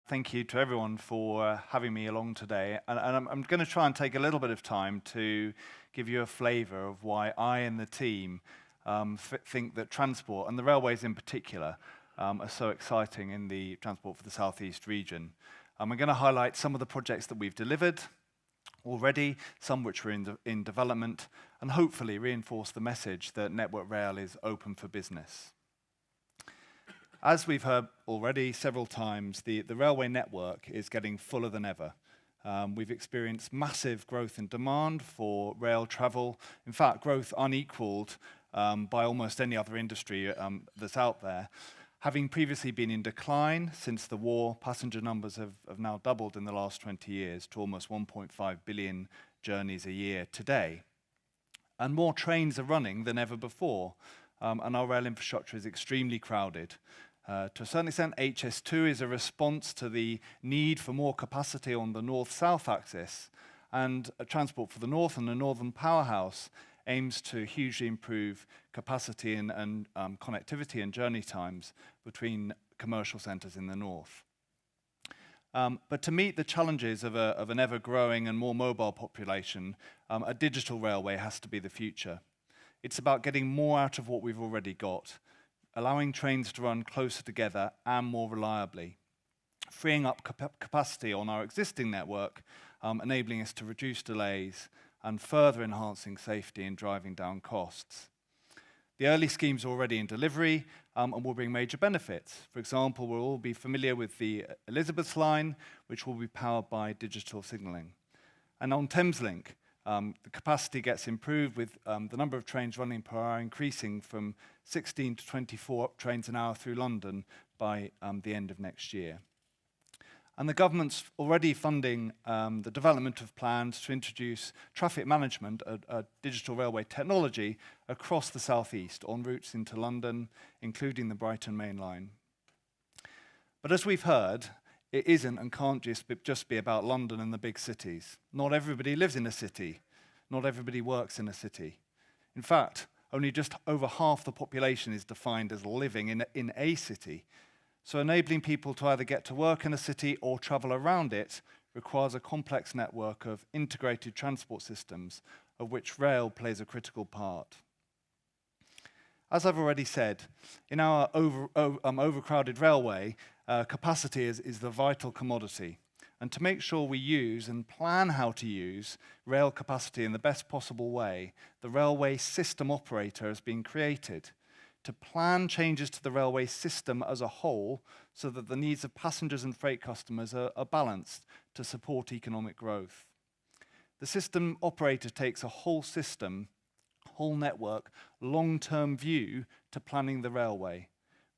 Thank you to everyone for having me along today. And I'm going to try and take a little bit of time to give you a flavour of why I and the team think that transport, and the railways in particular, are so exciting in the transport for the South East region. We're going to highlight some of the projects that we've delivered already, some which are in development, and hopefully reinforce the message that Network Rail is open for business. As we've heard already several times, the railway network is getting fuller than ever. We've experienced massive growth in demand for rail travel. In fact, growth unequaled by almost any other industry that's out there. Having previously been in decline since the war, passenger numbers have now doubled in the last 20 years to almost 1.5 billion journeys a year today. And more trains are running than ever before, and our rail infrastructure is extremely crowded. To a certain extent, HS2 is a response to the need for more capacity on the north-south axis, and Transport for the North and the Northern Powerhouse aims to hugely improve capacity and connectivity and journey times between commercial centres in the north. But to meet the challenges of an ever-growing and more mobile population, a digital railway has to be the future. It's about getting more out of what we've already got, allowing trains to run closer together and more reliably, freeing up capacity on our existing network, enabling us to reduce delays and further enhancing safety and driving down costs. The early schemes are already in delivery and will bring major benefits. For example, we'll all be familiar with the Elizabeth line, which will be powered by digital signalling. And on Thameslink, the capacity gets improved with the number of trains running per hour increasing from 16 to 24 trains an hour through London by the end of next year. And the government's already funding the development of plans to introduce traffic management, a digital railway technology, across the southeast on routes into London, including the Brighton Main Line. But as we've heard, it isn't and can't just be about London and the big cities. Not everybody lives in a city. Not everybody works in a city. In fact, only just over half the population is defined as living in a city. So enabling people to either get to work in a city or travel around it requires a complex network of integrated transport systems, of which rail plays a critical part. As I've already said, in our overcrowded railway, capacity is the vital commodity. And to make sure we use and plan how to use rail capacity in the best possible way, the railway system operator has been created to plan changes to the railway system as a whole so that the needs of passengers and freight customers are balanced to support economic growth. The system operator takes a whole system, whole network, long-term view to planning the railway,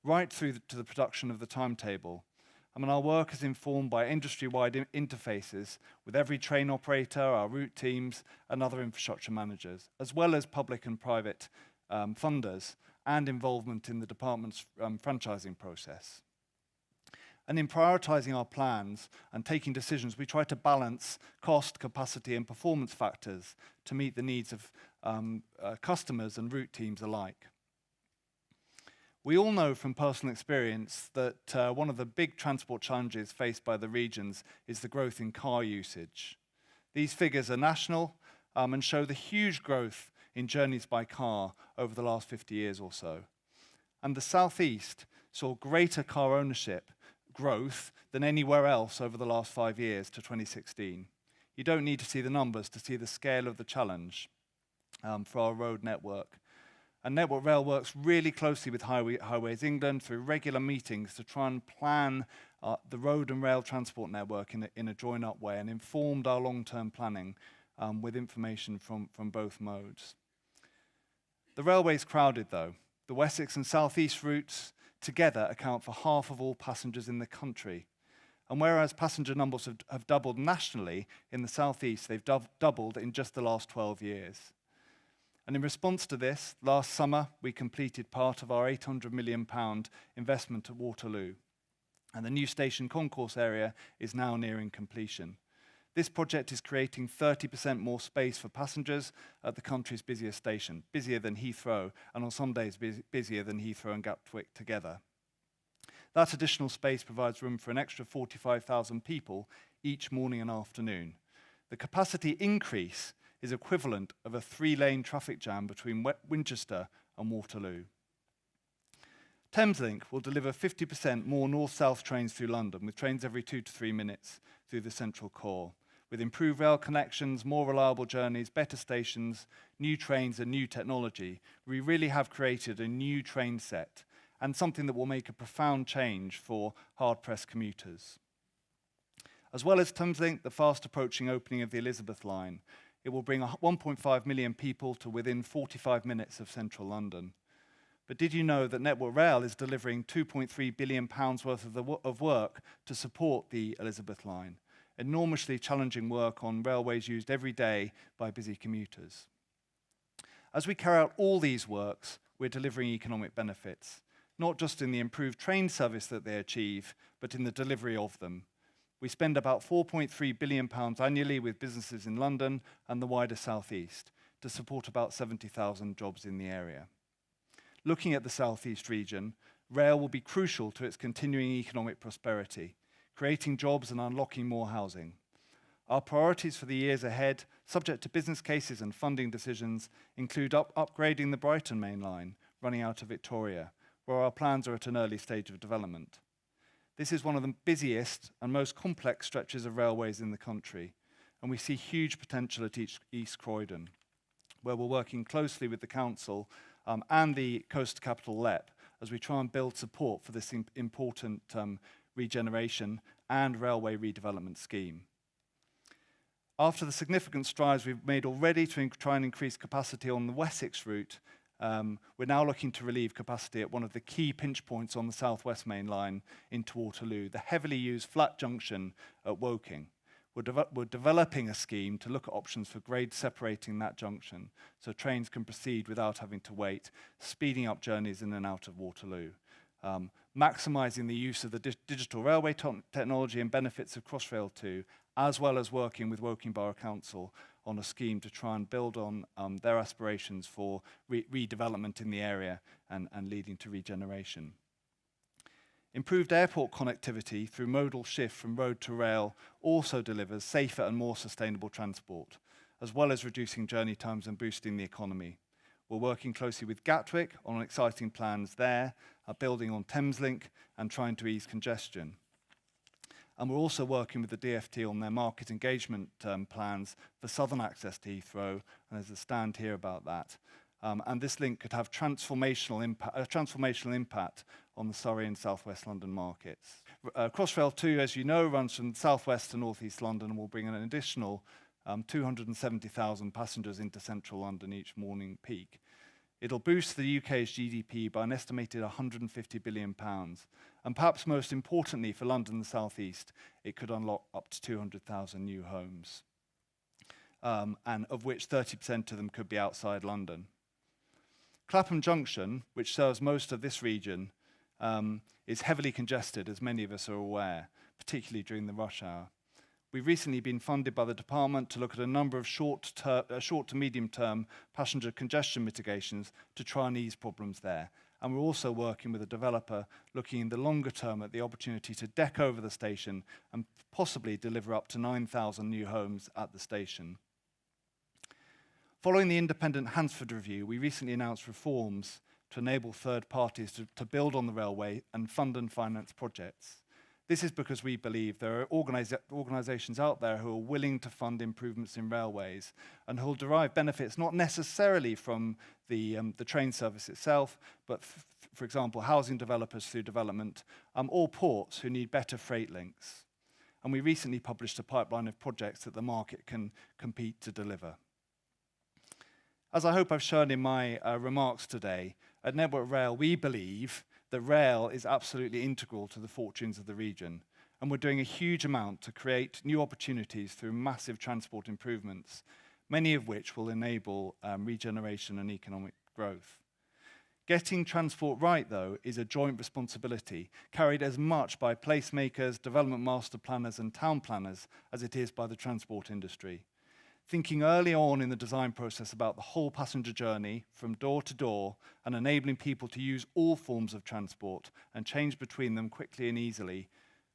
right through to the production of the timetable. Our work is informed by industry-wide interfaces with every train operator, our route teams, and other infrastructure managers, as well as public and private funders, and involvement in the department's franchising process. And in prioritising our plans and taking decisions, we try to balance cost, capacity, and performance factors to meet the needs of customers and route teams alike. We all know from personal experience that one of the big transport challenges faced by the regions is the growth in car usage. These figures are national and show the huge growth in journeys by car over the last 50 years or so. And the South East saw greater car ownership growth than anywhere else over the last 5 years to 2016. You don't need to see the numbers to see the scale of the challenge for our road network. And Network Rail works really closely with Highways England through regular meetings to try and plan the road and rail transport network in a joined-up way and informed our long-term planning with information from both modes. The railway's crowded, though. The Wessex and South East routes together account for half of all passengers in the country. And whereas passenger numbers have doubled nationally, in the South East they've doubled in just the last 12 years. And in response to this, last summer, we completed part of our £800 million investment at Waterloo. And the new station concourse area is now nearing completion. This project is creating 30% more space for passengers at the country's busiest station, busier than Heathrow, and on some days busier than Heathrow and Gatwick together. That additional space provides room for an extra 45,000 people each morning and afternoon. The capacity increase is equivalent of a 3-lane traffic jam between Winchester and Waterloo. Thameslink will deliver 50% more north-south trains through London, with trains every 2 to 3 minutes through the central core. With improved rail connections, more reliable journeys, better stations, new trains and new technology, we really have created a new train set and something that will make a profound change for hard-pressed commuters. As well as Thameslink, the fast-approaching opening of the Elizabeth line, it will bring 1.5 million people to within 45 minutes of central London. But did you know that Network Rail is delivering £2.3 billion worth of work to support the Elizabeth line? Enormously challenging work on railways used every day by busy commuters. As we carry out all these works, we're delivering economic benefits, not just in the improved train service that they achieve, but in the delivery of them. We spend about £4.3 billion annually with businesses in London and the wider South East to support about 70,000 jobs in the area. Looking at the South East region, rail will be crucial to its continuing economic prosperity, creating jobs and unlocking more housing. Our priorities for the years ahead, subject to business cases and funding decisions, include upgrading the Brighton Main Line, running out of Victoria, where our plans are at an early stage of development. This is one of the busiest and most complex stretches of railways in the country, and we see huge potential at East Croydon, where we're working closely with the council and the coast capital LEP as we try and build support for this important regeneration and railway redevelopment scheme. After the significant strides we've made already to try and increase capacity on the Wessex route, we're now looking to relieve capacity at one of the key pinch points on the South West Main Line into Waterloo, the heavily used flat junction at Woking. We're developing a scheme to look at options for grade separating that junction so trains can proceed without having to wait, speeding up journeys in and out of Waterloo. Maximising the use of the digital railway technology and benefits of Crossrail 2, as well as working with Woking Borough Council on a scheme to try and build on their aspirations for redevelopment in the area and leading to regeneration. Improved airport connectivity through modal shift from road to rail also delivers safer and more sustainable transport, as well as reducing journey times and boosting the economy. We're working closely with Gatwick on exciting plans there, building on Thameslink and trying to ease congestion. And we're also working with the DfT on their market engagement plans for southern access to Heathrow, and there's a stand here about that. And this link could have a transformational impact on the Surrey and South West London markets. Crossrail 2, as you know, runs from South West to North East London and will bring an additional 270,000 passengers into central London each morning peak. It'll boost the UK's GDP by an estimated £150 billion. And perhaps most importantly for London and the South East, it could unlock up to 200,000 new homes, and of which 30% of them could be outside London. Clapham Junction, which serves most of this region, is heavily congested, as many of us are aware, particularly during the rush hour. We've recently been funded by the department to look at a number of short to medium-term passenger congestion mitigations to try and ease problems there. And we're also working with a developer looking in the longer term at the opportunity to deck over the station and possibly deliver up to 9,000 new homes at the station. Following the independent Hansford review, we recently announced reforms to enable third parties to build on the railway and fund and finance projects. This is because we believe there are organisations out there who are willing to fund improvements in railways and who will derive benefits not necessarily from the train service itself, but for example, housing developers through development, or ports who need better freight links. And we recently published a pipeline of projects that the market can compete to deliver. As I hope I've shown in my remarks today, at Network Rail we believe that rail is absolutely integral to the fortunes of the region, and we're doing a huge amount to create new opportunities through massive transport improvements, many of which will enable regeneration and economic growth. Getting transport right, though, is a joint responsibility, carried as much by placemakers, development master planners and town planners as it is by the transport industry. Thinking early on in the design process about the whole passenger journey from door to door and enabling people to use all forms of transport and change between them quickly and easily,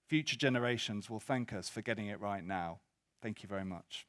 future generations will thank us for getting it right now. Thank you very much.